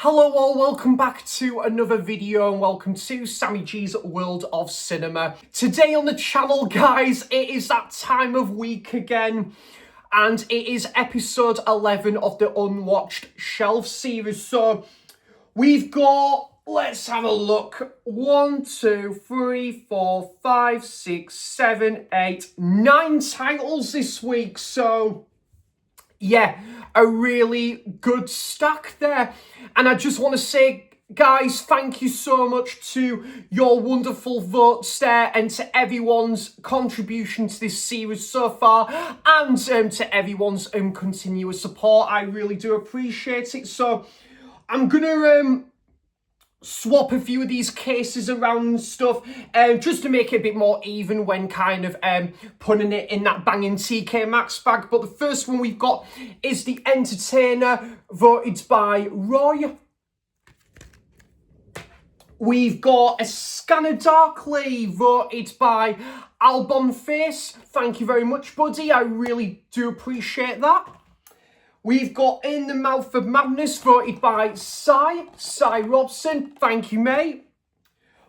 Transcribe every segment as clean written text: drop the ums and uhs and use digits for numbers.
Hello all, welcome back to another video and welcome to Sammy G's World of Cinema. Today on the channel, guys, it is that time of week again and it is episode 11 of the Unwatched Shelf series. So we've got, let's have a look, 1, 2, 3, 4, 5, 6, 7, 8, 9 titles this week. So yeah, a really good stack there. And I just want to say, guys, thank you so much to your wonderful votes there and to everyone's contribution to this series so far and to everyone's continuous support. I really do appreciate it. So I'm going to swap a few of these cases around and stuff just to make it a bit more even when kind of putting it in that banging TK Maxx bag. But the first one we've got is The Entertainer, voted by Roy. We've got A Scanner Darkly, voted by Albon Face. Thank you very much, buddy. I really do appreciate that. We've got In the Mouth of Madness, voted by Cy Robson. Thank you, mate.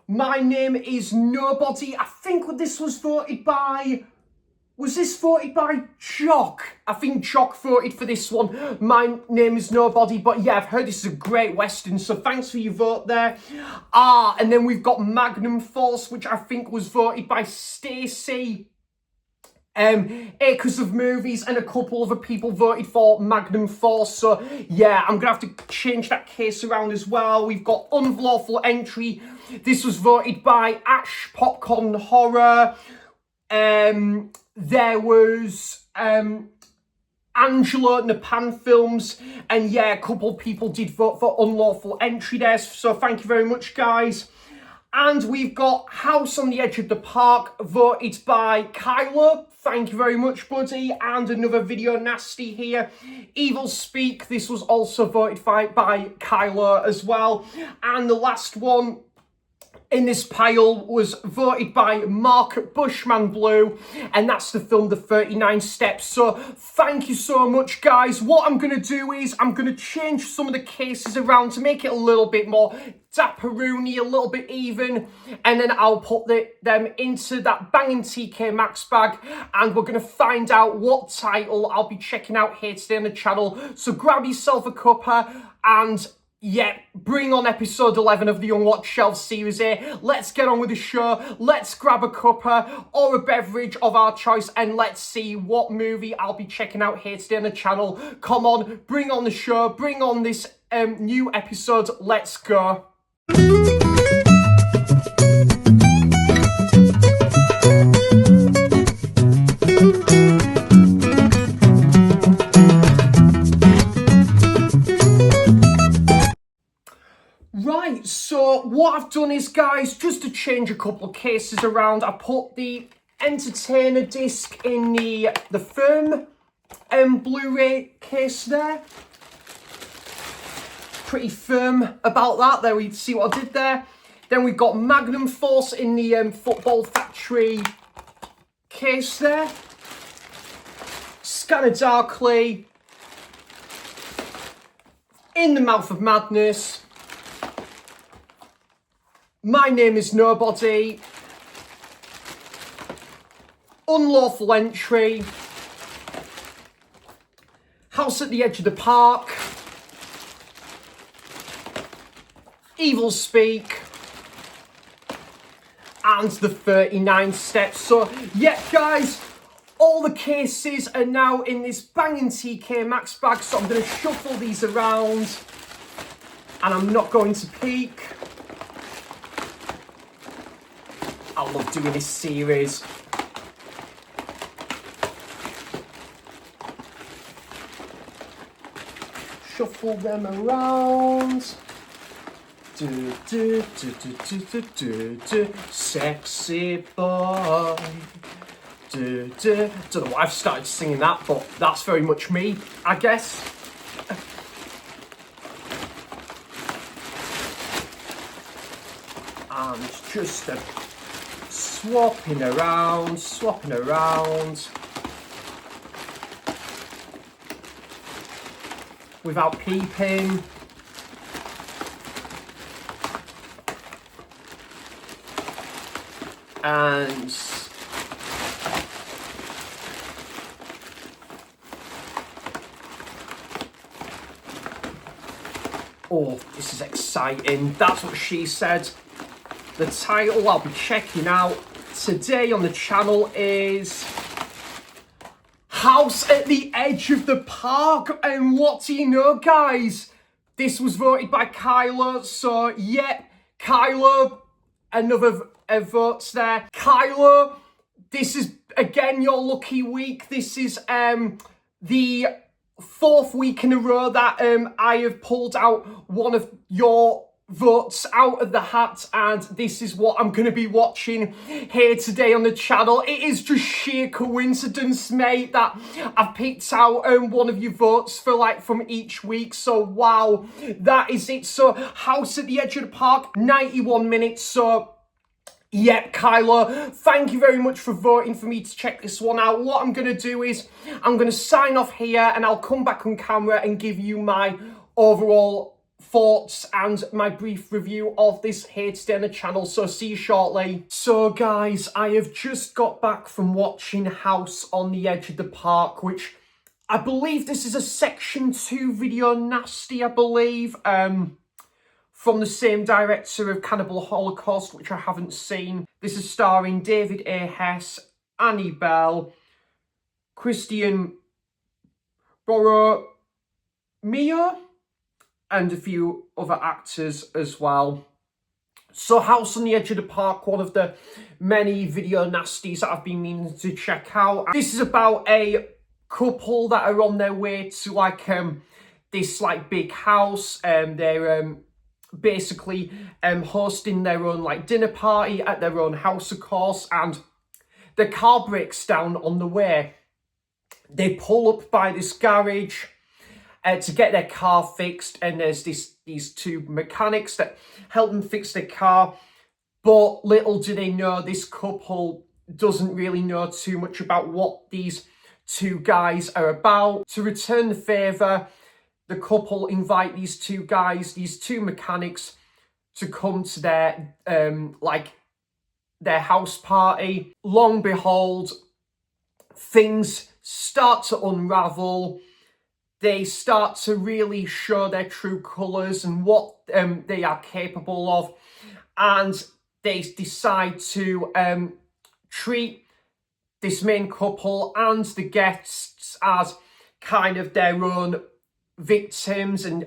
My Name is Nobody. I think this was voted by... Was this voted by Jock? I think Jock voted for this one. My Name is Nobody. But yeah, I've heard this is a great Western, so thanks for your vote there. And then we've got Magnum Force, which I think was voted by Stacey. Acres of Movies, and a couple other people voted for Magnum Force. So yeah, I'm gonna have to change that case around as well. We've got Unlawful Entry. This was voted by Ash Popcorn Horror. There was Angelo Napan Films, and yeah, a couple of people did vote for Unlawful Entry there. So thank you very much, guys. And we've got House on the Edge of the Park, voted by Kylo. Thank you very much, buddy. And another video nasty here. Evil Speak. This was also voted by Kylo as well. And the last one in this pile was voted by Mark Bushman Blue, and that's the film The 39 Steps. So thank you so much, guys. What I'm going to do is I'm going to change some of the cases around to make it a little bit more dapperoony, a little bit even, and then I'll put them into that banging TK Maxx bag, and we're going to find out what title I'll be checking out here today on the channel. So grab yourself a cuppa and yeah, bring on episode 11 of the Unwatched Shelf series here. Let's get on with the show. Let's grab a cuppa or a beverage of our choice and let's see what movie I'll be checking out here today on the channel. Come on, bring on the show, bring on this new episode. Let's go. Right, so what I've done is, guys, just to change a couple of cases around, I put the Entertainer disc in the firm Blu-ray case there. Pretty firm about that. There, we see what I did there. Then we've got Magnum Force in the Football Factory case there. Scanner Darkly. In the Mouth of Madness. My Name is Nobody. Unlawful Entry. House at the Edge of the Park. Evil Speak. And The 39 Steps. So, yeah, guys, all the cases are now in this banging TK Maxx bag. So I'm going to shuffle these around. And I'm not going to peek. I love doing this series. Shuffle them around. Do, do, do, do, do, do, do, do. Sexy boy. Do, do. Don't know why I've started singing that, but that's very much me, I guess. And just a swapping around without peeping. And oh, this is exciting. That's what she said. The title I'll be checking out today on the channel is House at the Edge of the Park. And what do you know, guys? This was voted by Kyla. So, yeah, Kyla, another votes there. Kyla, this is, again, your lucky week. This is the 4th week in a row that I have pulled out one of your votes out of the hat, and this is what I'm going to be watching here today on the channel. It is just sheer coincidence, mate, that I've picked out one of your votes for from each week. So wow, that is it. So House at the Edge of the Park, 91 minutes. So yep, Kyla, thank you very much for voting for me to check this one out. What I'm going to do is I'm going to sign off here, and I'll come back on camera and give you my overall thoughts and my brief review of this here today on the channel. So see you shortly. So guys, I have just got back from watching House on the Edge of the Park, which I believe this is a Section 2 video, nasty, I believe. From the same director of Cannibal Holocaust, which I haven't seen. This is starring David A. Hess, Annie Bell, Christian Borromeo, and a few other actors as well. So House on the Edge of the Park, one of the many video nasties that I've been meaning to check out. This is about a couple that are on their way to this big house, and they're basically hosting their own dinner party at their own house, of course, and the car breaks down on the way. They pull up by this garage to get their car fixed, and there's these two mechanics that help them fix their car. But little do they know, this couple doesn't really know too much about what these two guys are about. To return the favour, the couple invite these two guys, these two mechanics, to come to their their house party. Long behold, things start to unravel. They start to really show their true colours and what they are capable of. And they decide to treat this main couple and the guests as kind of their own victims, and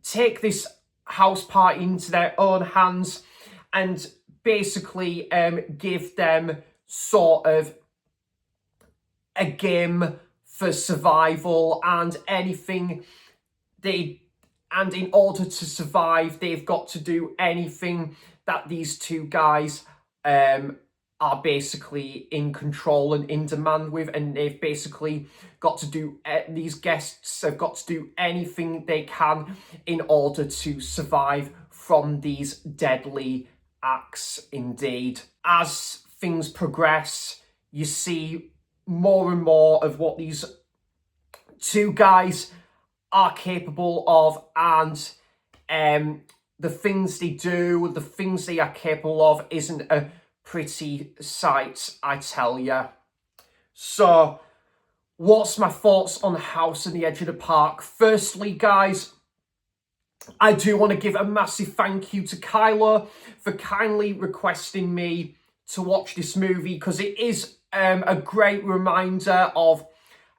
take this house party into their own hands, and basically give them sort of a game for survival, and in order to survive, they've got to do anything that these two guys are basically in control and in demand with, and they've basically got to do, these guests have got to do anything they can in order to survive from these deadly acts indeed. As things progress, you see more and more of what these two guys are capable of, and the things they do, the things they are capable of isn't a pretty sight, I tell ya. So, what's my thoughts on House on the Edge of the Park? Firstly, guys, I do want to give a massive thank you to Kyla for kindly requesting me to watch this movie, because it is a great reminder of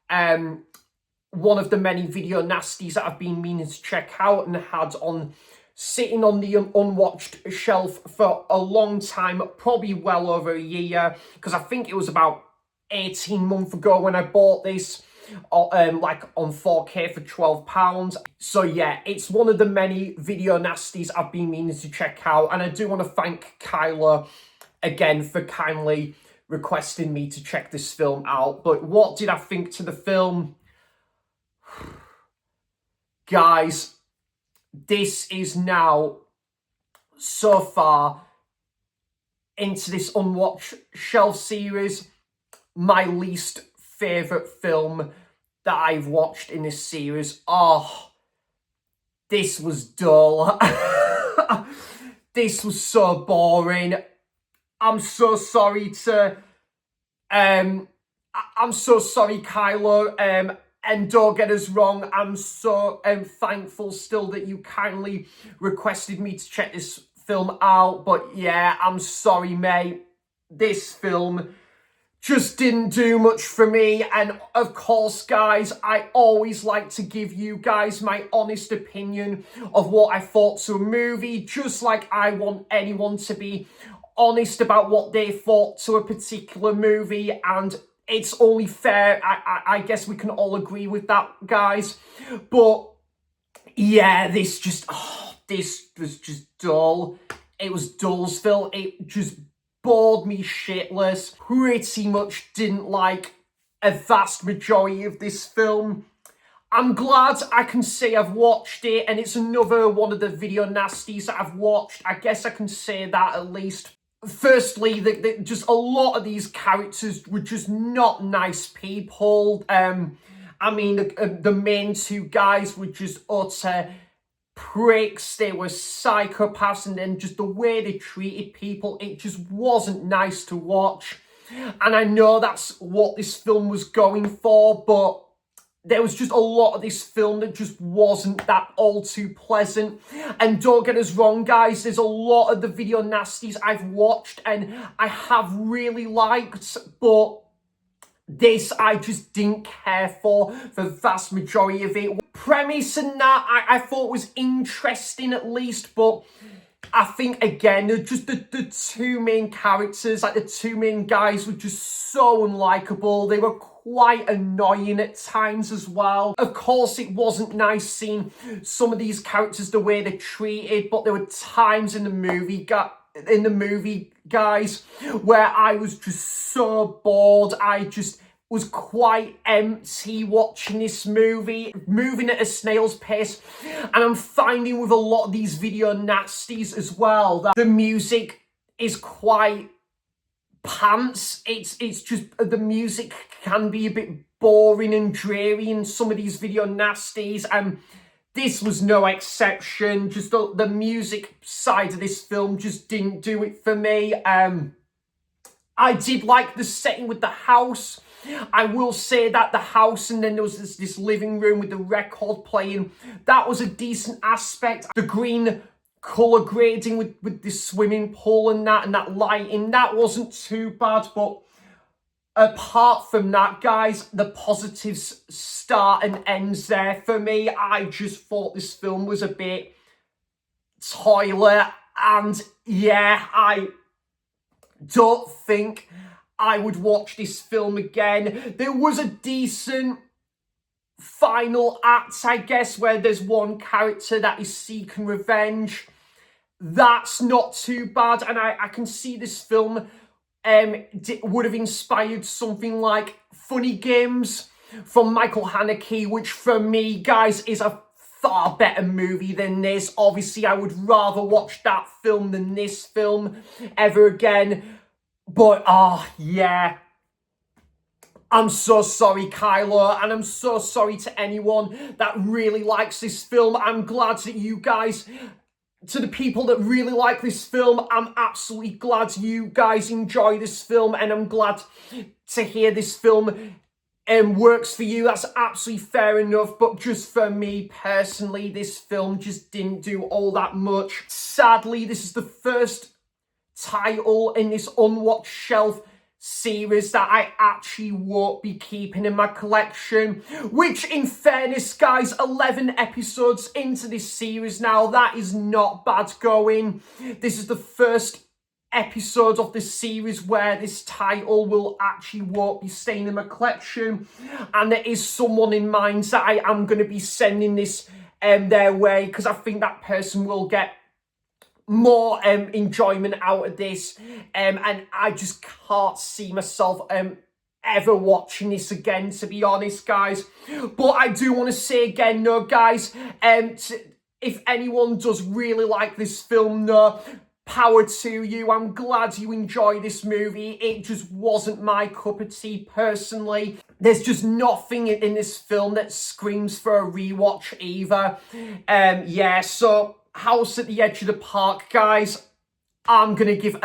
one of the many video nasties that I've been meaning to check out and had sitting on the Unwatched shelf for a long time, probably well over a year, because I think it was about 18 months ago when I bought this on 4K for £12. So yeah, it's one of the many video nasties I've been meaning to check out, and I do want to thank Kyla again for kindly requesting me to check this film out. But what did I think to the film? Guys, this is now, so far, into this Unwatched Shelf series, my least favourite film that I've watched in this series. Oh, this was dull. this was so boring. I'm so sorry to, I'm so sorry, Kylo, and don't get us wrong, I'm so thankful still that you kindly requested me to check this film out, but yeah, I'm sorry, mate. This film just didn't do much for me, and of course, guys, I always like to give you guys my honest opinion of what I thought to a movie, just like I want anyone to be honest about what they thought to a particular movie, and it's only fair. I guess we can all agree with that, guys. But yeah, this was just dull. It was Dullsville. It just bored me shitless. Pretty much didn't like a vast majority of this film. I'm glad I can say I've watched it, and it's another one of the video nasties that I've watched. I guess I can say that at least. Firstly, just a lot of these characters were just not nice people. I mean, the main two guys were just utter pricks. They were psychopaths, and then just the way they treated people, it just wasn't nice to watch. And I know that's what this film was going for, but there was just a lot of this film that just wasn't that all too pleasant. And don't get us wrong, guys, there's a lot of the video nasties I've watched and I have really liked, but this I just didn't care for the vast majority of it. Premise and that I thought was interesting at least, but I think, again, just the two main characters, like the two main guys, were just so unlikable. They were quite annoying at times as well. Of course, it wasn't nice seeing some of these characters the way they're treated, but there were times in the movie, guys, where I was just so bored. I just was quite empty watching this movie, moving at a snail's pace. And I'm finding with a lot of these video nasties as well that the music is quite pants. It's just, the music can be a bit boring and dreary in some of these video nasties, and this was no exception. Just the music side of this film just didn't do it for me. I did like the setting with the house. I will say that the house, and then there was this living room with the record playing, that was a decent aspect. The green colour grading with the swimming pool and that lighting, that wasn't too bad. But apart from that, guys, the positives start and ends there for me. I just thought this film was a bit toilet, and yeah, I don't think I would watch this film again. There was a decent final act, I guess, where there's one character that is seeking revenge. That's not too bad, and I can see this film would have inspired something like Funny Games from Michael Haneke, which for me, guys, is a far better movie than this. Obviously, I would rather watch that film than this film ever again. But, yeah, I'm so sorry, Kylo, and I'm so sorry to anyone that really likes this film. I'm glad that you guys, to the people that really like this film, I'm absolutely glad you guys enjoy this film, and I'm glad to hear this film works for you. That's absolutely fair enough, but just for me personally, this film just didn't do all that much. Sadly, this is the first title in this Unwatched Shelf series that I actually won't be keeping in my collection, which, in fairness, guys, 11 episodes into this series now, that is not bad going. This is the first episode of the series where this title will actually won't be staying in my collection, and there is someone in mind that I am going to be sending this their way, because I think that person will get more enjoyment out of this, and I just can't see myself ever watching this again, to be honest, guys. But I do want to say again, no, guys, if anyone does really like this film, no, power to you. I'm glad you enjoy this movie. It just wasn't my cup of tea personally. There's just nothing in this film that screams for a rewatch either. Yeah, so House at the Edge of the Park, guys, I'm going to give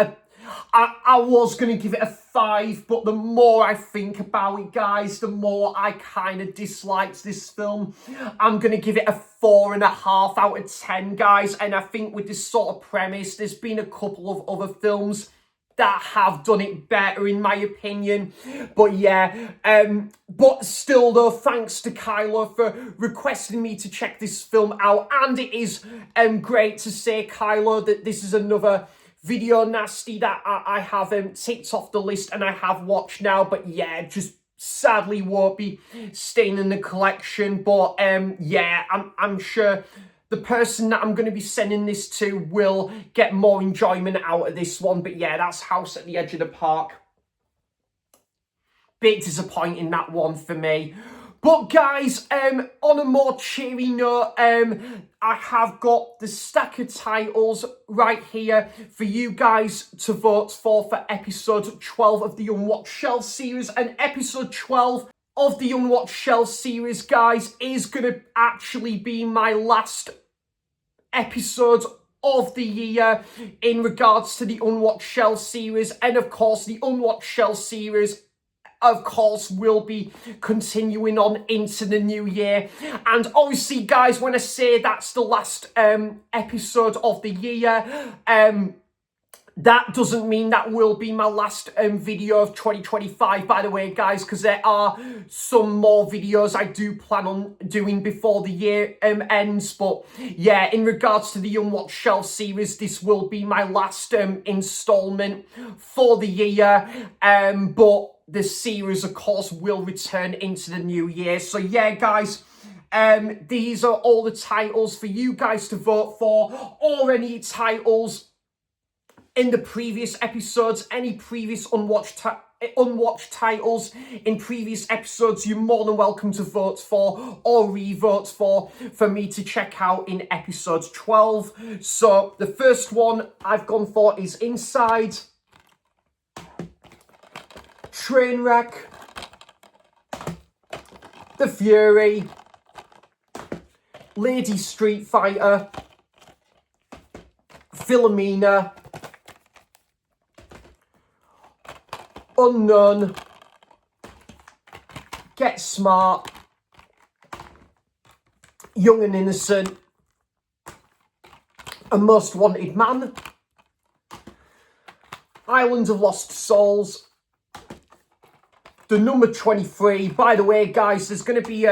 I was going to give it a 5, but the more I think about it, guys, the more I kind of disliked this film. I'm going to give it a 4.5 out of 10, guys. And I think with this sort of premise, there's been a couple of other films that have done it better, in my opinion. But yeah, but still though, thanks to Kyla for requesting me to check this film out. And it is great to say, Kyla, that this is another video nasty that I have ticked off the list and I have watched now. But yeah, just sadly won't be staying in the collection. But yeah, I'm sure the person that I'm going to be sending this to will get more enjoyment out of this one. But yeah, that's House at the Edge of the Park. Bit disappointing, that one for me. But guys, on a more cheery note, I have got the stack of titles right here for you guys to vote for episode 12 of the Unwatched Shelf series. And episode 12 of the Unwatched Shelf series, guys, is going to actually be my last episode of the year in regards to the Unwatched Shelf series. And of course, the Unwatched Shelf series, of course, will be continuing on into the new year. And obviously, guys, when I say that's the last episode of the year, that doesn't mean that will be my last video of 2025, by the way, guys, because there are some more videos I do plan on doing before the year ends. But yeah, in regards to the Unwatched Shelf series, this will be my last installment for the year. But the series, of course, will return into the new year. So yeah, guys, these are all the titles for you guys to vote for, or any titles in the previous episodes, any previous unwatched titles in previous episodes, you're more than welcome to vote for or re-vote for me to check out in episode 12. So the first one I've gone for is Inside, Trainwreck, The Fury, Lady Street Fighter, Philomena, Unknown, Get Smart, Young and Innocent, A Most Wanted Man, Island of Lost Souls, the number 23. By the way, guys, there's going to be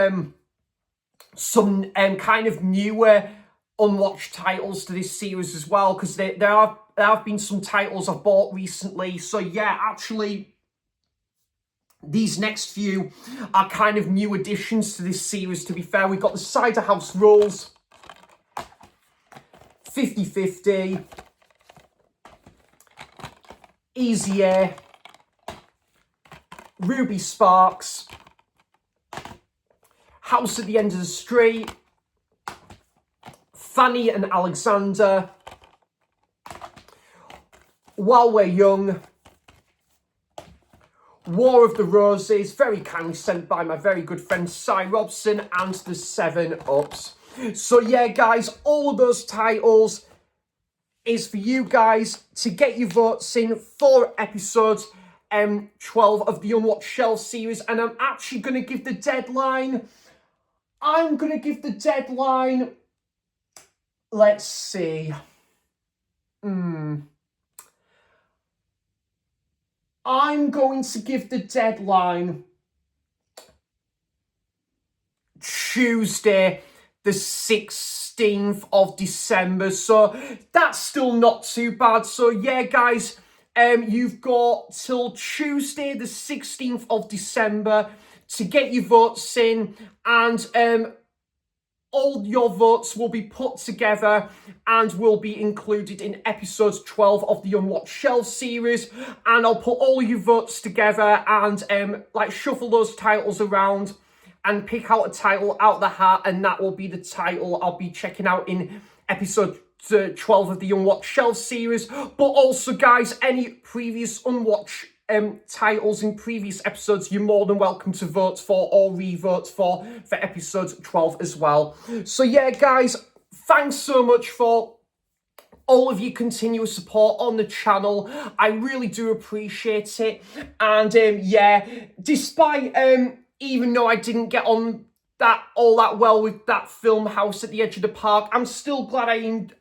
some kind of newer unwatched titles to this series as well, because there have been some titles I've bought recently. So yeah, actually, these next few are kind of new additions to this series, to be fair. We've got the Cider House Rules, 50/50, Easy Air, Ruby Sparks, House at the End of the Street, Fanny and Alexander, While We're Young, War of the Roses, very kindly sent by my very good friend Cy Robson, and the 7-Ups. So yeah, guys, all of those titles is for you guys to get your votes in for episode 12 of the Unwatched Shelf series. And I'm actually going to give the deadline. Let's see. I'm going to give the deadline Tuesday, the 16th of December. So that's still not too bad. So yeah, guys, you've got till Tuesday, the 16th of December to get your votes in, and all your votes will be put together and will be included in episode 12 of the Unwatched Shelf series. And I'll put all your votes together and like shuffle those titles around and pick out a title out of the hat, and that will be the title I'll be checking out in episode 12 of the Unwatched Shelf series. But also, guys, any previous Unwatched titles in previous episodes, you're more than welcome to vote for or re-vote for episode 12 as well. So yeah, guys, thanks so much for all of your continuous support on the channel. I really do appreciate it. And yeah, despite even though I didn't get on all that well with that film House at the Edge of the Park, I'm still glad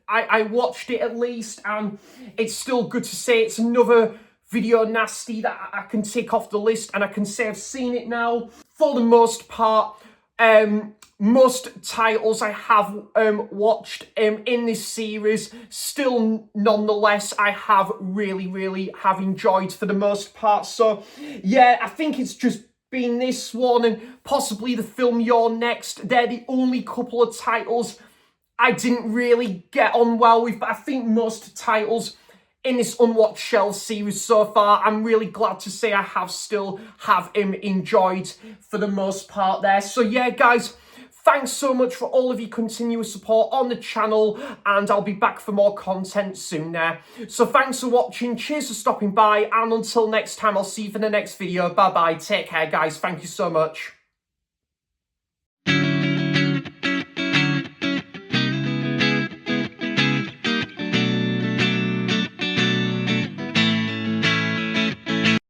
I watched it at least, and it's still good to say it's another video nasty that I can tick off the list, and I can say I've seen it now. For the most part, most titles I have watched in this series, still nonetheless I have really have enjoyed for the most part. So yeah, I think it's just been this one and possibly the film You're Next. They're the only couple of titles I didn't really get on well with, but I think most titles in this Unwatched Shelf series so far, I'm really glad to say I have enjoyed for the most part there. So yeah, guys, thanks so much for all of your continuous support on the channel, and I'll be back for more content soon there. So thanks for watching, cheers for stopping by, and until next time, I'll see you for the next video. Bye bye, take care guys, thank you so much.